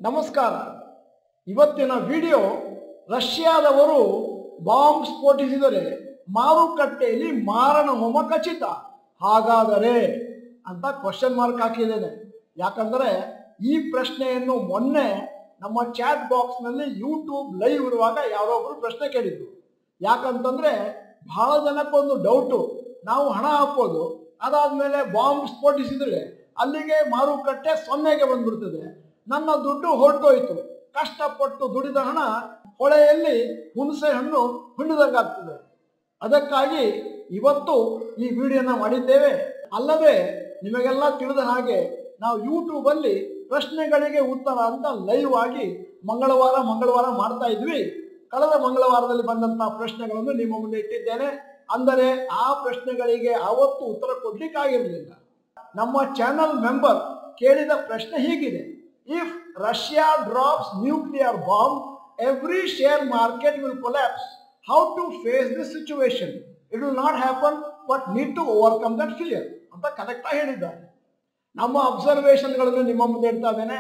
ನಮಸ್ಕಾರ. ಇವತ್ತಿನ video ರಷ್ಯಾದವರು bomb ಸ್ಫೋಟಿಸಿದರೆ ಮಾರುಕಟ್ಟೆಯಲ್ಲಿ ಮಾರಣ ಹೋಮ ಖಚಿತ, ಹಾಗಾದರೆ ಅಂತ ಕ್ವಶನ್ ಮಾರ್ಕ್ ಹಾಕಿದ್ದೇನೆ. ಯಾಕಂದರೆ ಈ ಪ್ರಶ್ನೆಯನ್ನು ಮೊನ್ನೆ ನಮ್ಮ ಚಾಟ್ ಬಾಕ್ಸ್ನಲ್ಲಿ ಯೂಟ್ಯೂಬ್ ಲೈವ್ ಇರುವಾಗ ಯಾರೋ ಒಬ್ಬರು ಪ್ರಶ್ನೆ ಕೇಳಿದ್ರು. ಯಾಕಂತಂದರೆ ಬಹಳ ಜನಕ್ಕೊಂದು ಡೌಟು, ನಾವು ಹಣ ಹಾಕೋದು, ಅದಾದಮೇಲೆ ಬಾಂಬ್ ಸ್ಫೋಟಿಸಿದರೆ ಅಲ್ಲಿಗೆ ಮಾರುಕಟ್ಟೆ ಸೊನ್ನೆಗೆ ಬಂದ್ಬಿಡ್ತದೆ, ನನ್ನ ದುಡ್ಡು ಹೊರಟೋಯ್ತು, ಕಷ್ಟಪಟ್ಟು ದುಡಿದ ಹಣ ಹೊಳೆಯಲ್ಲಿ ಹುಣಸೆ ಹಣ್ಣು ಹಿಂಡಿದಂಗಾಗ್ತದೆ. ಅದಕ್ಕಾಗಿ ಇವತ್ತು ಈ ವಿಡಿಯೋನ ಮಾಡಿದ್ದೇವೆ. ಅಲ್ಲದೆ ನಿಮಗೆಲ್ಲ ತಿಳಿದ ಹಾಗೆ ನಾವು ಯೂಟ್ಯೂಬಲ್ಲಿ ಪ್ರಶ್ನೆಗಳಿಗೆ ಉತ್ತರ ಅಂತ ಲೈವ್ ಆಗಿ ಮಂಗಳವಾರ ಮಾಡ್ತಾ ಇದ್ವಿ. ಕಳೆದ ಮಂಗಳವಾರದಲ್ಲಿ ಬಂದಂತಹ ಪ್ರಶ್ನೆಗಳನ್ನು ನಿಮ್ಮ ಮುಂದೆ ಇಟ್ಟಿದ್ದೇನೆ. ಅಂದರೆ ಆ ಪ್ರಶ್ನೆಗಳಿಗೆ ಆವತ್ತು ಉತ್ತರ ಕೊಡ್ಲಿಕ್ಕಾಗಿರಲಿಲ್ಲ. ನಮ್ಮ ಚಾನಲ್ ಮೆಂಬರ್ ಕೇಳಿದ ಪ್ರಶ್ನೆ ಹೀಗಿದೆ: If Russia drops nuclear bomb, every share market will collapse. How to face this situation? It will not happen, but need to overcome that fear. ಅಂತ ಕರೆಕ್ಟ್ ಆಗಿ ಹೇಳಿದ್ದಾರೆ. ನಮ್ಮ ಅಬ್ಸರ್ವೇಷನ್ಗಳನ್ನು ನಿಮ್ಮ ಮುಂದೆ ಇಡ್ತಾ ಇದ್ದೇನೆ.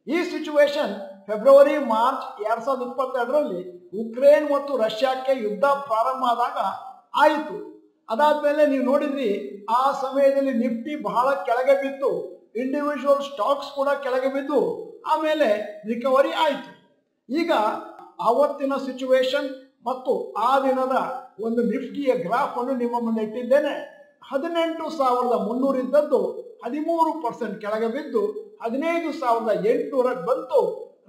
ಈ ಸಿಚುವೇಶನ್ ಫೆಬ್ರವರಿ ಮಾರ್ಚ್ 2022ರಲ್ಲಿ ಉಕ್ರೇನ್ ಮತ್ತು ರಷ್ಯಾಕ್ಕೆ ಯುದ್ಧ ಪ್ರಾರಂಭ ಆದಾಗ ಆಯಿತು. ಅದಾದ್ಮೇಲೆ ನೀವು ನೋಡಿದ್ರಿ, ಆ ಸಮಯದಲ್ಲಿ ನಿಫ್ಟಿ ಬಹಳ ಕೆಳಗೆ ಬಿತ್ತು, ಇಂಡಿವಿಜುವಲ್ ಸ್ಟಾಕ್ಸ್ ಕೂಡ ಕೆಳಗೆ ಬಿದ್ದು ಆಮೇಲೆ ರಿಕವರಿ ಆಯಿತು. ಈಗ ಆವತ್ತಿನ ಸಿಚುವೇಶನ್ ಮತ್ತು ಆ ದಿನದ ಒಂದು ನಿಫ್ಟಿಯ ಗ್ರಾಫ್ ಅನ್ನು ನಿಮ್ಮ ಮುಂದೆ ಇಟ್ಟಿದ್ದೇನೆ. 18,300 ಇದ್ದದ್ದು 13% ಕೆಳಗೆ ಬಿದ್ದು 15,800ಕ್ಕೆ ಬಂತು.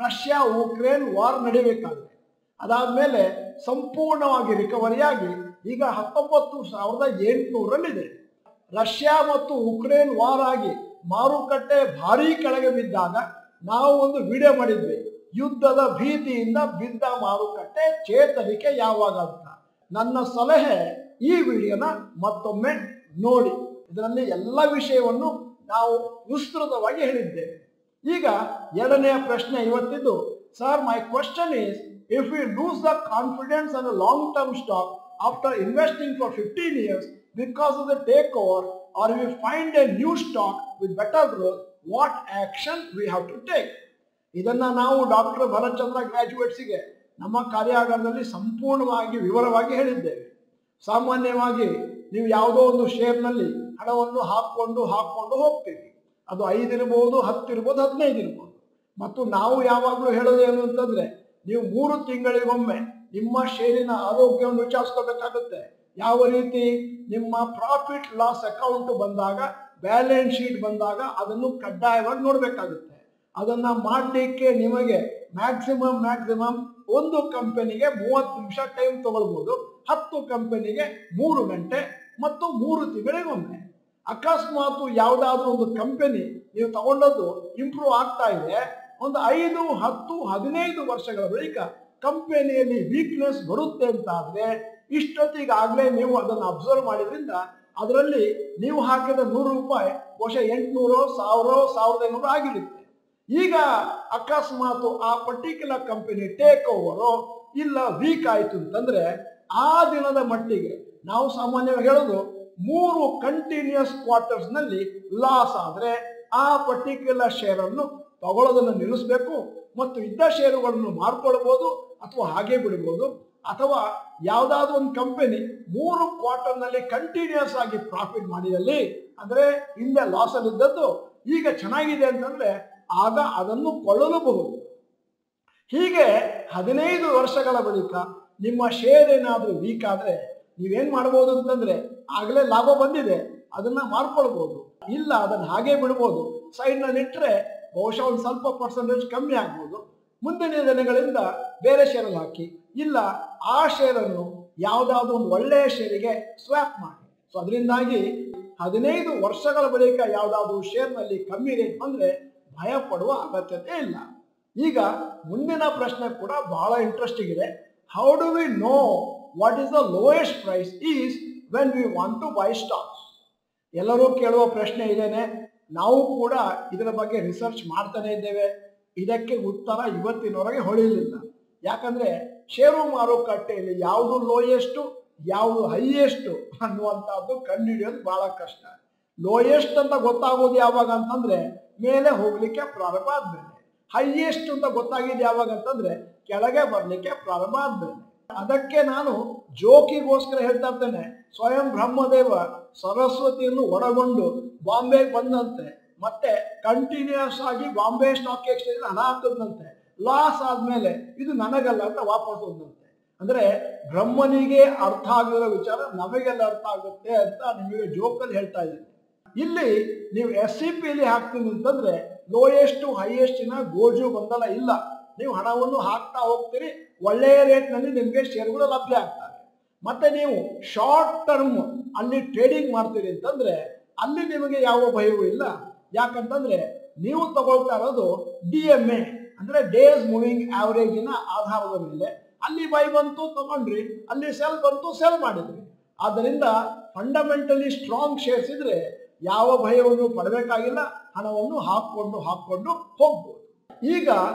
ರಷ್ಯಾ ಉಕ್ರೇನ್ ವಾರ್ ನಡೀಬೇಕಾದ್ರೆ ಅದಾದ್ಮೇಲೆ ಸಂಪೂರ್ಣವಾಗಿ ರಿಕವರಿಯಾಗಿ ಈಗ 19,800ರಲ್ಲಿದೆ. ರಷ್ಯಾ ಮತ್ತು ಉಕ್ರೇನ್ ವಾರ್ ಆಗಿ ಮಾರುಕಟ್ಟೆ ಭಾರೀ ಕೆಳಗೆ ಬಿದ್ದಾಗ ನಾವು ಒಂದು ವಿಡಿಯೋ ಮಾಡಿದ್ವಿ, ಯುದ್ಧದ ಭೀತಿಯಿಂದ ಬಿದ್ದ ಮಾರುಕಟ್ಟೆ ಚೇತರಿಕೆ ಯಾವಾಗ ಅಂತ. ನನ್ನ ಸಲಹೆ, ಈ ವಿಡಿಯೋನ ಮತ್ತೊಮ್ಮೆ ನೋಡಿ. ಇದರಲ್ಲಿ ಎಲ್ಲ ವಿಷಯವನ್ನು ನಾವು ವಿಸ್ತೃತವಾಗಿ ಹೇಳಿದ್ದೇವೆ. ಈಗ ಎರಡನೆಯ ಪ್ರಶ್ನೆ ಇವತ್ತಿದ್ದು, sir, my question is, if we lose the confidence on a long term stock after investing for 15 years because of the takeover, or we find a new stock with better growth, what action we have to take? ಇದನ್ನ ನಾವು doctor Bharatchandra ಗ್ರಾಜ್ಯುಯೇಟ್ಸ್ಗೆ ನಮ್ಮ ಕಾರ್ಯಾಗಾರದಲ್ಲಿ ಸಂಪೂರ್ಣವಾಗಿ ವಿವರವಾಗಿ ಹೇಳಿದ್ದೇವೆ. ಸಾಮಾನ್ಯವಾಗಿ ನೀವು ಯಾವುದೋ ಒಂದು ಶೇರ್ನಲ್ಲಿ ಹಣವನ್ನು ಹಾಕೊಂಡು ಹೋಗ್ತೀರಿ. ಅದು 5 ಇರ್ಬೋದು, 10 ಇರ್ಬೋದು, 15 ಇರ್ಬೋದು. ಮತ್ತು ನಾವು ಯಾವಾಗಲೂ ಹೇಳೋದು ಏನು ಅಂತಂದ್ರೆ, ನೀವು 3 ತಿಂಗಳಿಗೊಮ್ಮೆ ನಿಮ್ಮ ಶೇರಿನ ಆರೋಗ್ಯವನ್ನು ವಿಚಾರಿಸ್ಕೋಬೇಕಾಗುತ್ತೆ. ಯಾವ ರೀತಿ? ನಿಮ್ಮ ಪ್ರಾಫಿಟ್ ಲಾಸ್ ಅಕೌಂಟ್ ಬಂದಾಗ, ಬ್ಯಾಲೆನ್ಸ್ ಶೀಟ್ ಬಂದಾಗ ಅದನ್ನು ಕಡ್ಡಾಯವಾಗಿ ನೋಡಬೇಕಾಗುತ್ತೆ. ಅದನ್ನ ಮಾಡಲಿಕ್ಕೆ ನಿಮಗೆ ಮ್ಯಾಕ್ಸಿಮಮ್ ಒಂದು ಕಂಪನಿಗೆ 30 ನಿಮಿಷ ಟೈಮ್ ತಗೊಳ್ಬೋದು, 10 ಕಂಪನಿಗೆ 3 ಗಂಟೆ ಮತ್ತು 3 ತಿಂಗಳಿಗೊಮ್ಮೆ. ಅಕಸ್ಮಾತ್ ಯಾವುದಾದ್ರೂ ಒಂದು ಕಂಪನಿ ನೀವು ತಗೊಂಡದ್ದು ಇಂಪ್ರೂವ್ ಆಗ್ತಾ ಇದೆ, ಒಂದು 5, 10, 15 ವರ್ಷಗಳ ಬಳಿಕ ಕಂಪನಿಯಲ್ಲಿ ವೀಕ್ನೆಸ್ ಬರುತ್ತೆ ಅಂತ ಆದ್ರೆ, ಇಷ್ಟೊತ್ತಿಗಾಗಲೇ ನೀವು ಅದನ್ನು ಅಬ್ಸರ್ವ್ ಮಾಡಿದ್ರಿಂದ ಅದರಲ್ಲಿ ನೀವು ಹಾಕಿದ 100 ರೂಪಾಯಿ ಬಹುಶಃ 800, 1000, 1500 ಆಗಿರುತ್ತೆ. ಈಗ ಅಕಸ್ಮಾತ್ ಆ ಪರ್ಟಿಕ್ಯುಲರ್ ಕಂಪನಿ ಟೇಕ್ ಓವರೋ ಇಲ್ಲ ವೀಕ್ ಆಯಿತು ಅಂತಂದ್ರೆ, ಆ ದಿನದ ಮಟ್ಟಿಗೆ ನಾವು ಸಾಮಾನ್ಯವಾಗಿ ಹೇಳೋದು 3 ಕಂಟಿನ್ಯೂಸ್ ಕ್ವಾರ್ಟರ್ಸ್ ನಲ್ಲಿ ಲಾಸ್ ಆದ್ರೆ ಆ ಪರ್ಟಿಕ್ಯುಲರ್ ಶೇರ್ ಅನ್ನು ತಗೊಳ್ಳೋದನ್ನು ನಿಲ್ಲಿಸಬೇಕು ಮತ್ತು ಇದ್ದ ಷೇರುಗಳನ್ನು ಮಾರ್ಕೊಳ್ಬೋದು ಅಥವಾ ಹಾಗೆ ಬಿಡ್ಬೋದು. ಅಥವಾ ಯಾವುದಾದ್ರೂ ಒಂದು ಕಂಪನಿ 3 ಕ್ವಾರ್ಟರ್ನಲ್ಲಿ ಕಂಟಿನ್ಯೂಸ್ ಆಗಿ ಪ್ರಾಫಿಟ್ ಮಾಡಿದಲ್ಲಿ, ಅಂದ್ರೆ ಹಿಂದೆ ಲಾಸ್ ಅಲ್ಲಿ ಇದ್ದದ್ದು ಈಗ ಚೆನ್ನಾಗಿದೆ ಅಂತಂದ್ರೆ ಆಗ ಅದನ್ನು ಕೊಳ್ಳಲೂಬಹುದು. ಹೀಗೆ 15 ವರ್ಷಗಳ ಬಳಿಕ ನಿಮ್ಮ ಶೇರ್ ಏನಾದ್ರೂ ವೀಕ್ ಆದ್ರೆ ನೀವೇನ್ ಮಾಡ್ಬೋದು ಅಂತಂದ್ರೆ, ಆಗಲೇ ಲಾಭ ಬಂದಿದೆ, ಅದನ್ನ ಮಾರ್ಕೊಳ್ಬಹುದು, ಇಲ್ಲ ಅದನ್ನ ಹಾಗೆ ಬಿಡ್ಬೋದು. ಸೈಡ್ ನಲ್ಲಿ ಇಟ್ಟರೆ ಬಹುಶಃ ಒಂದು ಸ್ವಲ್ಪ ಪರ್ಸೆಂಟೇಜ್ ಕಮ್ಮಿ ಆಗ್ಬೋದು. ಮುಂದಿನ ದಿನಗಳಿಂದ ಬೇರೆ ಶೇರಲ್ಲಿ ಹಾಕಿ, ಇಲ್ಲ ಆ ಶೇರನ್ನು ಯಾವುದಾದ್ರೂ ಒಂದು ಒಳ್ಳೆಯ ಶೇರಿಗೆ ಸ್ವ್ಯಾಪ್ ಮಾಡಿ. ಸೊ ಅದರಿಂದಾಗಿ 15 ವರ್ಷಗಳ ಬಳಿಕ ಯಾವುದಾದ್ರೂ ಶೇರ್ನಲ್ಲಿ ಕಮ್ಮಿ ರೇಟ್ ಬಂದ್ರೆ ಭಯ ಪಡುವ ಅಗತ್ಯತೆ ಇಲ್ಲ. ಈಗ ಮುಂದಿನ ಪ್ರಶ್ನೆ ಕೂಡ ಬಹಳ ಇಂಟ್ರೆಸ್ಟಿಂಗ್ ಇದೆ. How do we know what is the lowest price is when we want to buy stocks? ಎಲ್ಲರೂ ಕೇಳುವ ಪ್ರಶ್ನೆ ಇದೇನೆ. ನಾವು ಕೂಡ ಇದರ ಬಗ್ಗೆ ರಿಸರ್ಚ್ ಮಾಡ್ತಾನೆ ಇದ್ದೇವೆ. ಇದಕ್ಕೆ ಉತ್ತರ ಇವತ್ತಿನವರೆಗೆ ಹೊಳಿಲಿಲ್ಲ. ಯಾಕಂದ್ರೆ ಷೇರು ಮಾರುಕಟ್ಟೆಯಲ್ಲಿ ಯಾವುದು ಲೋಯೆಸ್ಟು ಯಾವುದು ಹೈಯೆಸ್ಟು ಅನ್ನುವಂಥದ್ದು ಕಂಡುಹಿಡಿಯೋದು ಬಹಳ ಕಷ್ಟ. ಲೋಯೆಸ್ಟ್ ಅಂತ ಗೊತ್ತಾಗೋದು ಯಾವಾಗ ಅಂತಂದ್ರೆ ಮೇಲೆ ಹೋಗ್ಲಿಕ್ಕೆ ಪ್ರಾರಂಭ ಆದ್ಮೇಲೆ. ಹೈಯೆಸ್ಟ್ ಅಂತ ಗೊತ್ತಾಗಿದೆ ಯಾವಾಗ ಅಂತಂದ್ರೆ ಕೆಳಗೆ ಬರ್ಲಿಕ್ಕೆ ಪ್ರಾರಂಭ ಆದ್ಮೇಲೆ. ಅದಕ್ಕೆ ನಾನು ಜೋಕಿಗೋಸ್ಕರ ಹೇಳ್ತಾ ಇರ್ತೇನೆ, ಸ್ವಯಂ ಬ್ರಹ್ಮದೇವ ಸರಸ್ವತಿಯನ್ನು ಒಳಗೊಂಡು ಬಾಂಬೆಗೆ ಬಂದಂತೆ, ಮತ್ತೆ ಕಂಟಿನ್ಯೂಸ್ ಆಗಿ ಬಾಂಬೆ ಸ್ಟಾಕ್ ಎಕ್ಸ್ಚೇಂಜ್ ಹಣ ಹಾಕದಂತೆ, ಲಾಸ್ ಆದ್ಮೇಲೆ ಇದು ನನಗಲ್ಲ ಅಂತ ವಾಪಸ್ ಹೋದಂತೆ. ಅಂದ್ರೆ ಬ್ರಹ್ಮನಿಗೆ ಅರ್ಥ ಆಗಿರೋ ವಿಚಾರ ನಮಗೆಲ್ಲ ಅರ್ಥ ಆಗುತ್ತೆ ಅಂತ ನಿಮಗೆ ಜೋಕಲ್ಲಿ ಹೇಳ್ತಾ ಇದ್ದೀನಿ. ಇಲ್ಲಿ ನೀವು SCPಲಿ ಹಾಕ್ತೀನಿ ಅಂತಂದ್ರೆ ಲೋಯೆಸ್ಟ್ ಹೈಯೆಸ್ಟಿನ ಗೋಜು ಗೊಂದಲ ಇಲ್ಲ. ನೀವು ಹಣವನ್ನು ಹಾಕ್ತಾ ಹೋಗ್ತೀರಿ, ಒಳ್ಳೆಯ ರೇಟ್ನಲ್ಲಿ ನಿಮಗೆ ಶೇರ್ಗಳು ಲಭ್ಯ ಆಗ್ತವೆ. ಮತ್ತೆ ನೀವು ಶಾರ್ಟ್ ಟರ್ಮ್ ಅಲ್ಲಿ ಟ್ರೇಡಿಂಗ್ ಮಾಡ್ತೀರಿ ಅಂತಂದ್ರೆ ಅಲ್ಲಿ ನಿಮಗೆ ಯಾವ ಭಯವೂ ಇಲ್ಲ. ಯಾಕಂತಂದ್ರೆ ನೀವು ತಗೊಳ್ತಾ ಇರೋದು DMA ಅಂದ್ರೆ ಡೇಸ್ ಮೂವಿಂಗ್ ಆವರೇಜಿನ ಆಧಾರದ ಮೇಲೆ. ಅಲ್ಲಿ ಬೈ ಬಂತು ತಗೊಂಡ್ರಿ, ಅಲ್ಲಿ ಸೆಲ್ ಬಂತು ಸೆಲ್ ಮಾಡಿದ್ರಿ. ಆದ್ದರಿಂದ ಫಂಡಮೆಂಟಲಿ ಸ್ಟ್ರಾಂಗ್ ಶೇರ್ಸ್ ಇದ್ರೆ ಯಾವ ಭಯವನ್ನು ಪಡಬೇಕಾಗಿಲ್ಲ, ಹಣವನ್ನು ಹಾಕೊಂಡು ಹೋಗ್ಬೋದು. ಈಗ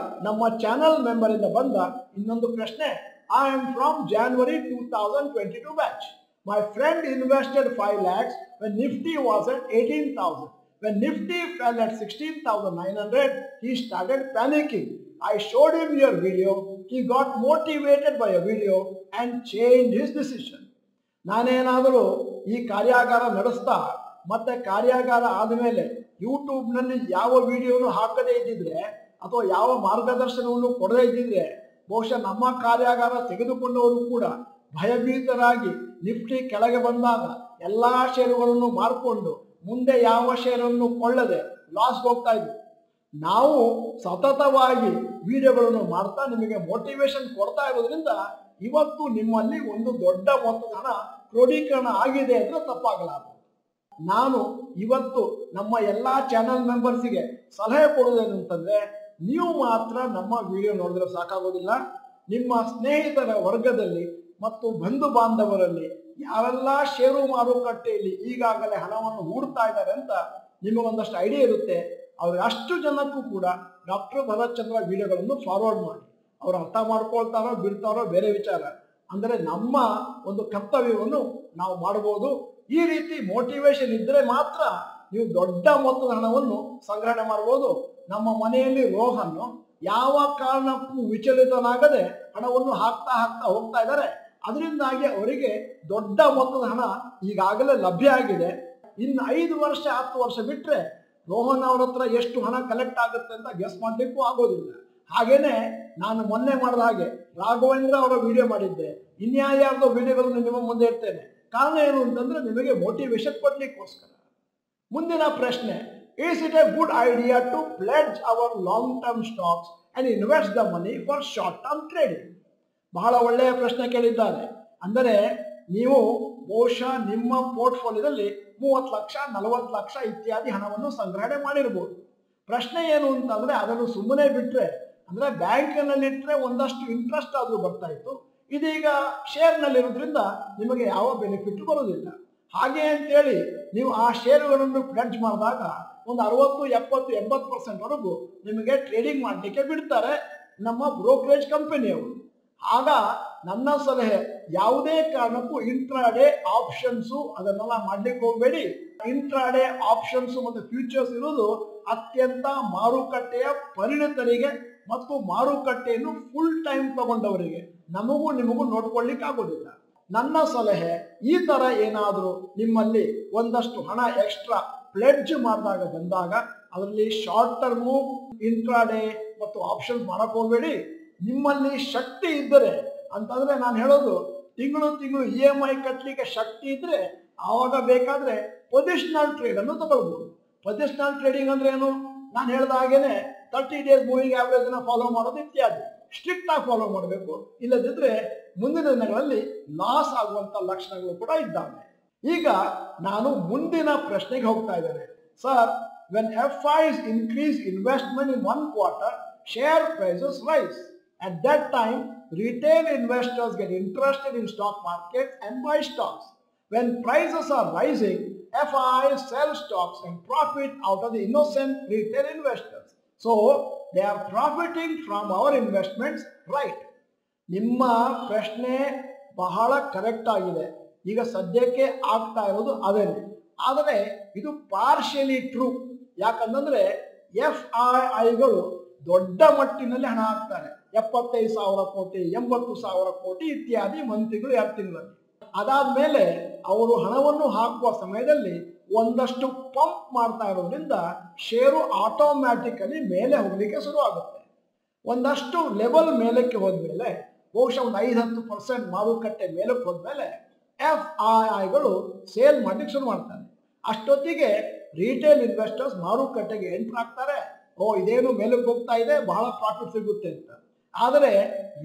ನಮ್ಮ ಚಾನಲ್ ಮೆಂಬರ್ ಇಂದ ಬಂದ ಇನ್ನೊಂದು ಪ್ರಶ್ನೆ. I am from January 2022 batch. My friend invested 5 lakhs when Nifty was at 18,000. When Nifty fell at 16,900, he started panicking. I showed him your video. He got motivated by a video and changed his decision. ನಾನೇನಾದರೂ ಈ ಕಾರ್ಯಾಗಾರ ನಡೆಸ್ತಾ ಮತ್ತೆ ಕಾರ್ಯಾಗಾರ ಆದಮೇಲೆ ಯೂಟ್ಯೂಬ್ನಲ್ಲಿ ಯಾವ ವಿಡಿಯೋನು ಹಾಕದೇ ಇದ್ದಿದ್ರೆ ಅಥವಾ ಯಾವ ಮಾರ್ಗದರ್ಶನವನ್ನು ಕೊಡದೇ ಇದ್ದಿದ್ರೆ ಬಹುಶಃ ನಮ್ಮ ಕಾರ್ಯಾಗಾರ ತೆಗೆದುಕೊಂಡವರು ಕೂಡ ಭಯಭೀತರಾಗಿ ನಿಫ್ಟಿ ಕೆಳಗೆ ಬಂದಾಗ ಎಲ್ಲಾ ಷೇರುಗಳನ್ನು ಮಾರ್ಕೊಂಡು ಮುಂದೆ ಯಾವ ಷೇರನ್ನು ಕೊಳ್ಳದೆ ಲಾಸ್ ಹೋಗ್ತಾ ಇದ್ವಿ. ನಾವು ಸತತವಾಗಿ ವಿಡಿಯೋಗಳನ್ನು ಮಾಡ್ತಾ ನಿಮಗೆ ಮೋಟಿವೇಶನ್ ಕೊಡ್ತಾ ಇರೋದ್ರಿಂದ ಇವತ್ತು ನಿಮ್ಮಲ್ಲಿ ಒಂದು ದೊಡ್ಡ ಮೊತ್ತದ ಹಣ ಕ್ರೋಢೀಕರಣ ಆಗಿದೆ ಅಂದ್ರೆ ತಪ್ಪಾಗಲಾರದು. ನಾನು ಇವತ್ತು ನಮ್ಮ ಎಲ್ಲಾ ಚಾನೆಲ್ ಮೆಂಬರ್ಸಿಗೆ ಸಲಹೆ ಕೊಡುವುದೇನು ಅಂತಂದ್ರೆ, ನೀವು ಮಾತ್ರ ನಮ್ಮ ವಿಡಿಯೋ ನೋಡಿದ್ರೆ ಸಾಕಾಗೋದಿಲ್ಲ. ನಿಮ್ಮ ಸ್ನೇಹಿತರ ವರ್ಗದಲ್ಲಿ ಮತ್ತು ಬಂಧು ಬಾಂಧವರಲ್ಲಿ ಯಾವೆಲ್ಲ ಷೇರು ಮಾರುಕಟ್ಟೆಯಲ್ಲಿ ಈಗಾಗಲೇ ಹಣವನ್ನು ಹೂಡ್ತಾ ಇದ್ದಾರೆ ಅಂತ ನಿಮಗೊಂದಷ್ಟು ಐಡಿಯಾ ಇರುತ್ತೆ. ಅವ್ರಿಗೆ ಅಷ್ಟು ಜನಕ್ಕೂ ಕೂಡ ಡಾಕ್ಟರ್ ಭರತ್ ಚಂದ್ರ ವಿಡಿಯೋಗಳನ್ನು ಫಾರ್ವರ್ಡ್ ಮಾಡಿ. ಅವ್ರು ಅರ್ಥ ಮಾಡ್ಕೊಳ್ತಾರೋ ಬಿಡ್ತಾರೋ ಬೇರೆ ವಿಚಾರ. ಅಂದರೆ ನಮ್ಮ ಒಂದು ಕರ್ತವ್ಯವನ್ನು ನಾವು ಮಾಡಬಹುದು. ಈ ರೀತಿ ಮೋಟಿವೇಶನ್ ಇದ್ರೆ ಮಾತ್ರ ನೀವು ದೊಡ್ಡ ಮೊತ್ತದ ಹಣವನ್ನು ಸಂಗ್ರಹಣೆ ಮಾಡಬಹುದು. ನಮ್ಮ ಮನೆಯಲ್ಲಿ ರೋಹನ್ ಯಾವ ಕಾರಣಕ್ಕೂ ವಿಚಲಿತನಾಗದೆ ಹಣವನ್ನು ಹಾಕ್ತಾ ಹೋಗ್ತಾ ಇದ್ದಾರೆ. ಅದರಿಂದಾಗಿ ಅವರಿಗೆ ದೊಡ್ಡ ಮೊತ್ತದ ಹಣ ಈಗಾಗಲೇ ಲಭ್ಯ ಆಗಿದೆ. ಇನ್ನು 5 ವರ್ಷ 10 ವರ್ಷ ಬಿಟ್ರೆ ರೋಹನ್ ಅವ್ರ ಹತ್ರ ಎಷ್ಟು ಹಣ ಕಲೆಕ್ಟ್ ಆಗುತ್ತೆ ಅಂತ ಗೆಸ್ ಮಾಡ್ಲಿಕ್ಕೂ ಆಗೋದಿಲ್ಲ. ಹಾಗೇನೆ ನಾನು ಮೊನ್ನೆ ಮಾಡಿದ ಹಾಗೆ ರಾಘವೇಂದ್ರ ಅವರ ವಿಡಿಯೋ ಮಾಡಿದ್ದೆ, ಇನ್ಯಾರ್ಯಾರ್ದೋ ವಿಡಿಯೋಗಳನ್ನು ನಿಮ್ಮ ಮುಂದೆ ಇರ್ತೇನೆ. ಕಾರಣ ಏನು ಅಂತಂದ್ರೆ ನಿಮಗೆ ಮೋಟಿವೇಶನ್ ಕೊಡ್ಲಿಕ್ಕೋಸ್ಕರ. ಮುಂದಿನ ಪ್ರಶ್ನೆ, is it a good idea to pledge our long term stocks and invest the money for short term trading? ಬಹಳ ಒಳ್ಳೆಯ ಪ್ರಶ್ನೆ ಕೇಳಿದ್ದಾರೆ. ಅಂದರೆ ನೀವು ಬಹುಶಃ ನಿಮ್ಮ ಪೋರ್ಟ್ಫೋಲಿಯೋದಲ್ಲಿ 30 ಲಕ್ಷ 40 ಲಕ್ಷ ಇತ್ಯಾದಿ ಹಣವನ್ನು ಸಂಗ್ರಹಣೆ ಮಾಡಿರ್ಬೋದು. ಪ್ರಶ್ನೆ ಏನು ಅಂತಂದ್ರೆ ಅದನ್ನು ಸುಮ್ಮನೆ ಬಿಟ್ರೆ ಅಂದ್ರೆ ಬ್ಯಾಂಕಿನಲ್ಲಿ ಇಟ್ಟರೆ ಒಂದಷ್ಟು ಇಂಟ್ರೆಸ್ಟ್ ಆದ್ರೂ ಬರ್ತಾ ಇತ್ತು. ಇದೀಗ ಶೇರ್ನಲ್ಲಿರೋದ್ರಿಂದ ನಿಮಗೆ ಯಾವ ಬೆನಿಫಿಟ್ ಬರೋದಿಲ್ಲ. ಹಾಗೆ ಅಂತೇಳಿ ನೀವು ಆ ಷೇರುಗಳನ್ನು ಪ್ಲೆಡ್ಜ್ ಮಾಡಿದಾಗ ಒಂದು 60, 70, 80% ವರೆಗೂ ನಿಮಗೆ ಟ್ರೇಡಿಂಗ್ ಮಾಡಲಿಕ್ಕೆ ಬಿಡ್ತಾರೆ ನಮ್ಮ ಬ್ರೋಕರೇಜ್ ಕಂಪನಿಯವರು. ಆಗ ನನ್ನ ಸಲಹೆ, ಯಾವುದೇ ಕಾರಣಕ್ಕೂ ಇಂಟ್ರಾಡೇ ಆಪ್ಷನ್ಸು ಅದನ್ನೆಲ್ಲ ಮಾಡ್ಲಿಕ್ಕೆ ಹೋಗಬೇಡಿ. ಇಂಟ್ರಾಡೇ ಆಪ್ಷನ್ಸ್ ಮತ್ತು ಫ್ಯೂಚರ್ಸ್ ಇರುವುದು ಅತ್ಯಂತ ಮಾರುಕಟ್ಟೆಯ ಪರಿಣಿತರಿಗೆ ಮತ್ತು ಮಾರುಕಟ್ಟೆಯನ್ನು ಫುಲ್ ಟೈಮ್ ತಗೊಂಡವರಿಗೆ. ನಮಗೂ ನಿಮಗೂ ನೋಡ್ಕೊಳ್ಳಿಕ್ಕೆ ಆಗೋದಿಲ್ಲ. ನನ್ನ ಸಲಹೆ, ಈ ತರ ಏನಾದರೂ ನಿಮ್ಮಲ್ಲಿ ಒಂದಷ್ಟು ಹಣ ಎಕ್ಸ್ಟ್ರಾ ಪ್ಲೆಡ್ಜ್ ಮಾಡಿದಾಗ ಬಂದಾಗ ಅದರಲ್ಲಿ ಶಾರ್ಟ್ ಟರ್ಮು ಇಂಟ್ರಾಡೇ ಮತ್ತು ಆಪ್ಷನ್ಸ್ ಮಾಡಕ್ ಹೋಗಬೇಡಿ. ನಿಮ್ಮಲ್ಲಿ ಶಕ್ತಿ ಇದ್ದರೆ ಅಂತಂದ್ರೆ ನಾನು ಹೇಳೋದು, ತಿಂಗಳು EMI ಕಟ್ಟಲಿಕ್ಕೆ ಶಕ್ತಿ ಇದ್ರೆ ಆವಾಗ ಬೇಕಾದ್ರೆ ಪೊಸಿಷನಲ್ ಟ್ರೇಡ್ ಅನ್ನು ತಗೊಳ್ಬಹುದು. ಪೊಸಿಷನಲ್ ಟ್ರೇಡಿಂಗ್ ಅಂದ್ರೆ ಏನು? ನಾನು ಹೇಳಿದ ಹಾಗೇನೆ 30 ಡೇಸ್ ಮೂವಿಂಗ್ ಆವರೇಜ್ ನ ಫಾಲೋ ಮಾಡೋದು ಇತ್ಯಾದಿ ಸ್ಟ್ರಿಕ್ಟ್ ಆಗಿ ಫಾಲೋ ಮಾಡಬೇಕು. ಇಲ್ಲದಿದ್ರೆ ಮುಂದಿನ ದಿನಗಳಲ್ಲಿ ಲಾಸ್ ಆಗುವಂತ ಲಕ್ಷಣಗಳು ಕೂಡ ಇದ್ದಾವೆ. ಈಗ ನಾನು ಮುಂದಿನ ಪ್ರಶ್ನೆಗೆ ಹೋಗ್ತಾ ಇದ್ದೇನೆ. Sir, when FIs increase investment in one quarter, share prices rise. At that time, retail investors get interested in stock markets and buy stocks. When prices are rising, FIs sell stocks and profit out of the innocent retail investors. So, they are profiting from our investments, right? ನಿಮ್ಮ ಪ್ರಶ್ನೆ ಬಹಳ correct ಆಗಿದೆ. ಈಗ ಸದ್ಯಕ್ಕೆ ಆಗ್ತಾ ಇರೋದು ಅದೇನೆ. ಆದರೆ ಇದು ಪಾರ್ಷಿಯಲಿ ಟ್ರೂ. ಯಾಕಂತಂದ್ರೆ FIIಗಳು ದೊಡ್ಡ ಮಟ್ಟಿನಲ್ಲಿ ಹಣ ಹಾಕ್ತಾರೆ. 75,000 ಕೋಟಿ, 80,000 ಕೋಟಿ ಇತ್ಯಾದಿ ಮಂತ್ರಿಗಳು 2 ತಿಂಗಳಲ್ಲಿ. ಅದಾದ್ಮೇಲೆ ಅವರು ಹಣವನ್ನು ಹಾಕುವ ಸಮಯದಲ್ಲಿ ಒಂದಷ್ಟು ಪಂಪ್ ಮಾಡ್ತಾ ಇರೋದ್ರಿಂದ ಷೇರು ಆಟೋಮ್ಯಾಟಿಕಲಿ ಮೇಲೆ ಹೋಗ್ಲಿಕ್ಕೆ ಶುರು ಆಗುತ್ತೆ. ಒಂದಷ್ಟು ಲೆವೆಲ್ ಮೇಲಕ್ಕೆ ಹೋದ್ಮೇಲೆ ಬಹುಶಃ ಒಂದು 5-10% ಮಾರುಕಟ್ಟೆ ಮೇಲಕ್ಕೆ ಹೋದ್ಮೇಲೆ FIIಗಳು ಸೇಲ್ ಮಾಡ್ಲಿಕ್ಕೆ ಶುರು ಮಾಡ್ತಾರೆ. ಅಷ್ಟೊತ್ತಿಗೆ ರಿಟೇಲ್ ಇನ್ವೆಸ್ಟರ್ಸ್ ಮಾರುಕಟ್ಟೆಗೆ ಎಂಟರ್ ಆಗ್ತಾರೆ. ಇದೇನು ಮೇಲಕ್ಕೆ ಹೋಗ್ತಾ ಇದೆ, ಬಹಳ ಪ್ರಾಫಿಟ್ ಸಿಗುತ್ತೆ ಅಂತ. ಆದರೆ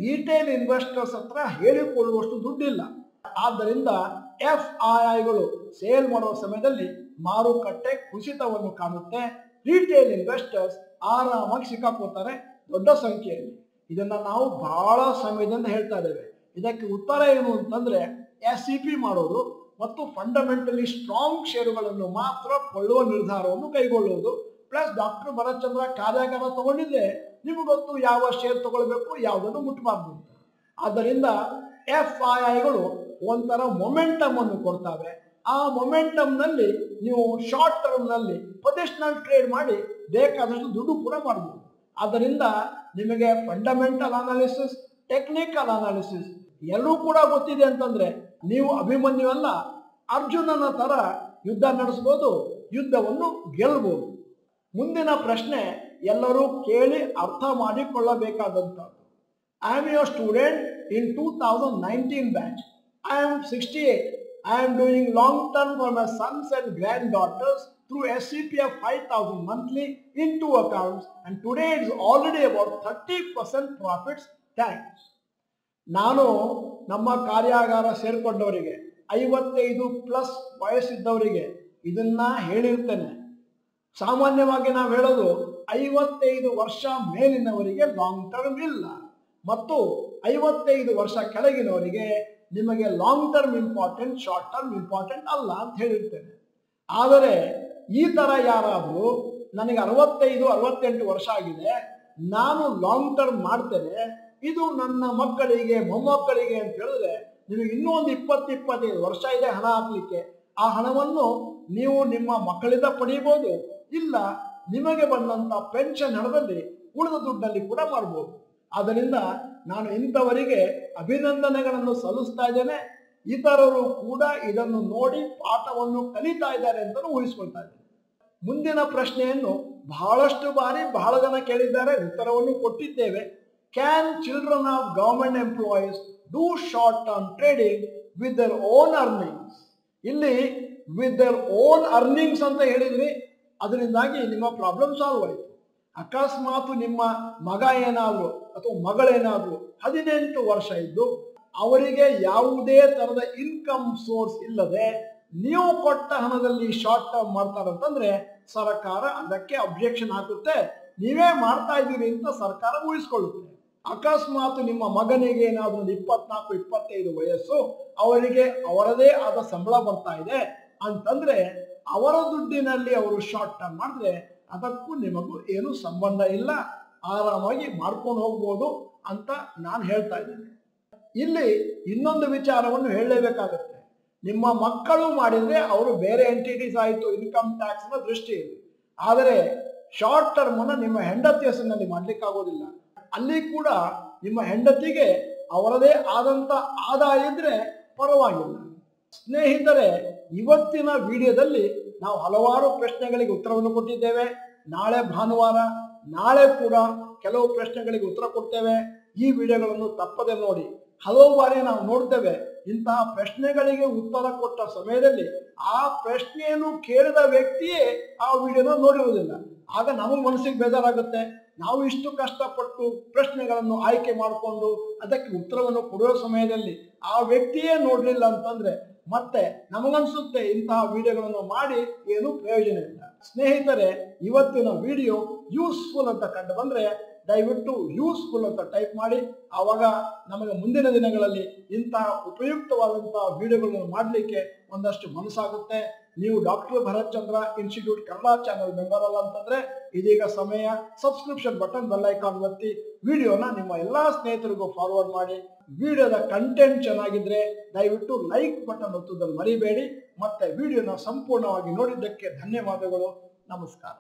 ರಿಟೇಲ್ ಇನ್ವೆಸ್ಟರ್ಸ್ ಹತ್ರ ಹೇಳಿಕೊಳ್ಳುವಷ್ಟು ದುಡ್ಡಿಲ್ಲ. ಆದ್ದರಿಂದ FIIಗಳು ಸೇಲ್ ಮಾಡುವ ಸಮಯದಲ್ಲಿ ಮಾರುಕಟ್ಟೆ ಕುಸಿತವನ್ನು ಕಾಣುತ್ತೆ. ರಿಟೇಲ್ ಇನ್ವೆಸ್ಟರ್ಸ್ ಆರಾಮಾಗಿ ಸಿಕ್ಕಾಕೋತಾರೆ ದೊಡ್ಡ ಸಂಖ್ಯೆಯಲ್ಲಿ. ಇದನ್ನ ನಾವು ಬಹಳ ಸಮಯದಿಂದ ಹೇಳ್ತಾ ಇದ್ದೇವೆ. ಇದಕ್ಕೆ ಉತ್ತರ ಏನು ಅಂತಂದ್ರೆ SEP ಮಾಡೋದು ಮತ್ತು ಫಂಡಮೆಂಟಲಿ ಸ್ಟ್ರಾಂಗ್ ಷೇರುಗಳನ್ನು ಮಾತ್ರ ಕೊಳ್ಳುವ ನಿರ್ಧಾರವನ್ನು ಕೈಗೊಳ್ಳುವುದು. ಪ್ಲಸ್ ಡಾಕ್ಟರ್ ಭರತ್ ಚಂದ್ರ ಕಾರ್ಯಾಗಾರ ತಗೊಂಡಿದ್ರೆ ನಿಮಗೆ ಗೊತ್ತು ಯಾವ ಶೇರ್ ತಗೊಳ್ಬೇಕು, ಯಾವುದನ್ನು ಮುಟ್ಟಬಾರ್ದು ಅಂತ. ಆದ್ದರಿಂದ FIIಗಳು ಒಂಥರ ಮೊಮೆಂಟಮ್ ಅನ್ನು ಕೊಡ್ತವೆ. ಆ ಮೊಮೆಂಟಮ್ ನಲ್ಲಿ ನೀವು ಶಾರ್ಟ್ ಟರ್ಮ್ ನಲ್ಲಿ ಪೊಸಿಷನಲ್ ಟ್ರೇಡ್ ಮಾಡಿ ಬೇಕಾದಷ್ಟು ದುಡ್ಡು ಕೂಡ ಮಾಡಬಹುದು. ಆದ್ದರಿಂದ ನಿಮಗೆ ಫಂಡಮೆಂಟಲ್ ಅನಾಲಿಸಿಸ್, ಟೆಕ್ನಿಕಲ್ ಅನಾಲಿಸಿಸ್ ಎಲ್ಲರೂ ಕೂಡ ಗೊತ್ತಿದೆ ಅಂತಂದ್ರೆ ನೀವು ಅಭಿಮನ್ಯು ಅಲ್ಲ, ಅರ್ಜುನನ ತರ ಯುದ್ಧ ನಡೆಸಬಹುದು, ಯುದ್ಧವನ್ನು ಗೆಲ್ಲಬಹುದು. ಮುಂದಿನ ಪ್ರಶ್ನೆ ಎಲ್ಲರೂ ಕೇಳಿ ಅರ್ಥ ಮಾಡಿಕೊಳ್ಳಬೇಕಾದಂಥದ್ದು. I am your student in 2019 batch. I am 68. I am doing long term for my sons and granddaughters through SCP of 5,000 monthly in 2 accounts, and today it is already about 30% profits. Thanks. ನಾನು ನಮ್ಮ ಕಾರ್ಯಾಗಾರ ಸೇರ್ಕೊಂಡವರಿಗೆ 55+ ವಯಸ್ಸಿದ್ದವರಿಗೆ ಇದನ್ನ ಹೇಳಿರ್ತೇನೆ. ಸಾಮಾನ್ಯವಾಗಿ ನಾವು ಹೇಳೋದು 55 ವರ್ಷ ಮೇಲಿನವರಿಗೆ long term ಇಲ್ಲ ಮತ್ತು 55 ವರ್ಷ ಕೆಳಗಿನವರಿಗೆ ನಿಮಗೆ long term important, short term important ಅಲ್ಲ ಅಂತ ಹೇಳಿರ್ತೇನೆ. ಆದರೆ ಈ ತರ ಯಾರಾದರೂ ನನಗೆ 65-68 ವರ್ಷ ಆಗಿದೆ, ನಾನು ಲಾಂಗ್ ಟರ್ಮ್ ಮಾಡ್ತೇನೆ, ಇದು ನನ್ನ ಮಕ್ಕಳಿಗೆ ಮೊಮ್ಮಕ್ಕಳಿಗೆ ಅಂತ ಹೇಳಿದ್ರೆ ನಿಮಗೆ ಇನ್ನೂ ಒಂದು 20-25 ವರ್ಷ ಇದೆ ಹಣ ಹಾಕ್ಲಿಕ್ಕೆ. ಆ ಹಣವನ್ನು ನೀವು ನಿಮ್ಮ ಮಕ್ಕಳಿಂದ ಪಡೆಯಬಹುದು, ಇಲ್ಲ ನಿಮಗೆ ಬಂದಂತ ಪೆನ್ಷನ್ ಹಣದಲ್ಲಿ ಉಳಿದ ದುಡ್ಡಲ್ಲಿ ಕೂಡ ಮಾಡಬಹುದು. ಆದ್ದರಿಂದ ನಾನು ಇಂಥವರಿಗೆ ಅಭಿನಂದನೆಗಳನ್ನು ಸಲ್ಲಿಸ್ತಾ ಇದ್ದೇನೆ. ಇತರರು ಕೂಡ ಇದನ್ನು ನೋಡಿ ಪಾಠವನ್ನು ಕಲಿತಾ ಇದ್ದಾರೆ ಅಂತ ಊಹಿಸ್ಕೊಳ್ತಾ ಇದ್ದೇನೆ. ಮುಂದಿನ ಪ್ರಶ್ನೆಯನ್ನು ಬಹಳಷ್ಟು ಬಾರಿ ಬಹಳ ಜನ ಕೇಳಿದ್ದಾರೆ, ಉತ್ತರವನ್ನು ಕೊಟ್ಟಿದ್ದೇವೆ. Can children of government employees do short term trading with their own earnings? ಇಲ್ಲಿ ವಿತ್ ದರ್ ಓನ್ ಅರ್ನಿಂಗ್ಸ್ ಅಂತ ಹೇಳಿದ್ರಿ, ಅದರಿಂದಾಗಿ ನಿಮ್ಮ ಪ್ರಾಬ್ಲಮ್ ಸಾಲ್ವ್ ಆಯಿತು. ಅಕಸ್ಮಾತ್ ನಿಮ್ಮ ಮಗ ಏನಾದ್ರು ಅಥವಾ ಮಗಳೇನಾದ್ರು 18 ವರ್ಷ ಇದ್ದು ಅವರಿಗೆ ಯಾವುದೇ ತರದ ಇನ್ಕಮ್ ಸೋರ್ಸ್ ಇಲ್ಲದೆ ನೀವು ಕೊಟ್ಟ ಹಣದಲ್ಲಿ ಶಾರ್ಟ್ ಟರ್ಮ್ ಮಾಡ್ತಾರಂತಂದ್ರೆ ಸರ್ಕಾರ ಅದಕ್ಕೆ ಅಬ್ಜೆಕ್ಷನ್ ಹಾಕುತ್ತೆ. ನೀವೇ ಮಾಡ್ತಾ ಇದ್ದೀರಿ ಅಂತ ಸರ್ಕಾರ ಊಹಿಸ್ಕೊಳ್ಳುತ್ತೆ. ಅಕಸ್ಮಾತ್ ನಿಮ್ಮ ಮಗನಿಗೆ ಏನಾದ್ರು 24-25 ವಯಸ್ಸು, ಅವರಿಗೆ ಅವರದೇ ಆದ ಸಂಬಳ ಬರ್ತಾ ಇದೆ ಅಂತಂದ್ರೆ ಅವರ ದುಡ್ಡಿನಲ್ಲಿ ಅವರು ಶಾರ್ಟ್ ಟರ್ಮ್ ಮಾಡಿದ್ರೆ ಅದಕ್ಕೂ ನಿಮಗೂ ಏನು ಸಂಬಂಧ ಇಲ್ಲ, ಆರಾಮಾಗಿ ಮಾಡ್ಕೊಂಡು ಹೋಗ್ಬೋದು ಅಂತ ನಾನು ಹೇಳ್ತಾ ಇದ್ದೇನೆ. ಇಲ್ಲಿ ಇನ್ನೊಂದು ವಿಚಾರವನ್ನು ಹೇಳಲೇಬೇಕಾಗುತ್ತೆ. ನಿಮ್ಮ ಮಕ್ಕಳು ಮಾಡಿದ್ರೆ ಅವರು ಬೇರೆ ಎಂಟಿಟೀಸ್ ಆಯಿತು, ಇನ್ಕಮ್ ಟ್ಯಾಕ್ಸ್ ನ ದೃಷ್ಟಿಯಲ್ಲಿ. ಆದರೆ ಶಾರ್ಟ್ ಟರ್ಮ್ ಅನ್ನ ನಿಮ್ಮ ಹೆಂಡತಿ ಹೆಸರಿನಲ್ಲಿ ಮಾಡ್ಲಿಕ್ಕಾಗೋದಿಲ್ಲ. ಅಲ್ಲಿ ಕೂಡ ನಿಮ್ಮ ಹೆಂಡತಿಗೆ ಅವರದೇ ಆದಂತ ಆದಾಯ ಇದ್ರೆ ಪರವಾಗಿಲ್ಲ. ಸ್ನೇಹಿತರೆ, ಇವತ್ತಿನ ವಿಡಿಯೋದಲ್ಲಿ ನಾವು ಹಲವಾರು ಪ್ರಶ್ನೆಗಳಿಗೆ ಉತ್ತರವನ್ನು ಕೊಟ್ಟಿದ್ದೇವೆ. ನಾಳೆ ಭಾನುವಾರ, ನಾಳೆ ಕೂಡ ಕೆಲವು ಪ್ರಶ್ನೆಗಳಿಗೆ ಉತ್ತರ ಕೊಡ್ತೇವೆ. ಈ ವಿಡಿಯೋಗಳನ್ನು ತಪ್ಪದೆ ನೋಡಿ. ಹಲವು ಬಾರಿ ನಾವು ನೋಡ್ತೇವೆ ಇಂತಹ ಪ್ರಶ್ನೆಗಳಿಗೆ ಉತ್ತರ ಕೊಟ್ಟ ಸಮಯದಲ್ಲಿ ಆ ಪ್ರಶ್ನೆಯನ್ನು ಕೇಳಿದ ವ್ಯಕ್ತಿಯೇ ಆ ವಿಡಿಯೋನ ನೋಡಿರುವುದಿಲ್ಲ. ಆಗ ನಮಗೆ ಮನಸ್ಸಿಗೆ ಬೇಜಾರಾಗುತ್ತೆ. ನಾವು ಇಷ್ಟು ಕಷ್ಟಪಟ್ಟು ಪ್ರಶ್ನೆಗಳನ್ನು ಆಯ್ಕೆ ಮಾಡಿಕೊಂಡು ಅದಕ್ಕೆ ಉತ್ತರವನ್ನು ಕೊಡುವ ಸಮಯದಲ್ಲಿ ಆ ವ್ಯಕ್ತಿಯೇ ನೋಡ್ಲಿಲ್ಲ ಅಂತಂದ್ರೆ ಮತ್ತೆ ನಮಗನ್ಸುತ್ತೆ ಇಂತಹ ವಿಡಿಯೋಗಳನ್ನು ಮಾಡಿ ಏನು ಪ್ರಯೋಜನ ಇಲ್ಲ. ಸ್ನೇಹಿತರೆ, ಇವತ್ತಿನ ವಿಡಿಯೋ ಯೂಸ್ಫುಲ್ ಅಂತ ಕಂಡು ಬಂದ್ರೆ ದಯವಿಟ್ಟು ಯೂಸ್ಫುಲ್ ಅಂತ ಟೈಪ್ ಮಾಡಿ. ಆವಾಗ ನಮಗೆ ಮುಂದಿನ ದಿನಗಳಲ್ಲಿ ಇಂತಹ ಉಪಯುಕ್ತವಾದಂತಹ ವಿಡಿಯೋಗಳನ್ನು ಮಾಡಲಿಕ್ಕೆ ಒಂದಷ್ಟು ಮನಸ್ಸಾಗುತ್ತೆ. ನೀವು ಡಾಕ್ಟರ್ ಭರತ್ ಚಂದ್ರ ಇನ್ಸ್ಟಿಟ್ಯೂಟ್ ಕನ್ನಡ ಚಾನೆಲ್ ಮೆಂಬರ್ ಅಲ್ಲ ಅಂತಂದ್ರೆ ಇದೀಗ ಸಮಯ. ಸಬ್ಸ್ಕ್ರಿಪ್ಷನ್ ಬಟನ್, ಬೆಲ್ ಐಕಾನ್ ಒತ್ತಿ ವಿಡಿಯೋನ ನಿಮ್ಮ ಎಲ್ಲಾ ಸ್ನೇಹಿತರಿಗೂ ಫಾರ್ವರ್ಡ್ ಮಾಡಿ. ವಿಡಿಯೋದ ಕಂಟೆಂಟ್ ಚೆನ್ನಾಗಿದ್ರೆ ದಯವಿಟ್ಟು ಲೈಕ್ ಬಟನ್ ಒತ್ತುವುದನ್ನು ಮರಿಬೇಡಿ. ಮತ್ತೆ ವಿಡಿಯೋನ ಸಂಪೂರ್ಣವಾಗಿ ನೋಡಿದ್ದಕ್ಕೆ ಧನ್ಯವಾದಗಳು. ನಮಸ್ಕಾರ.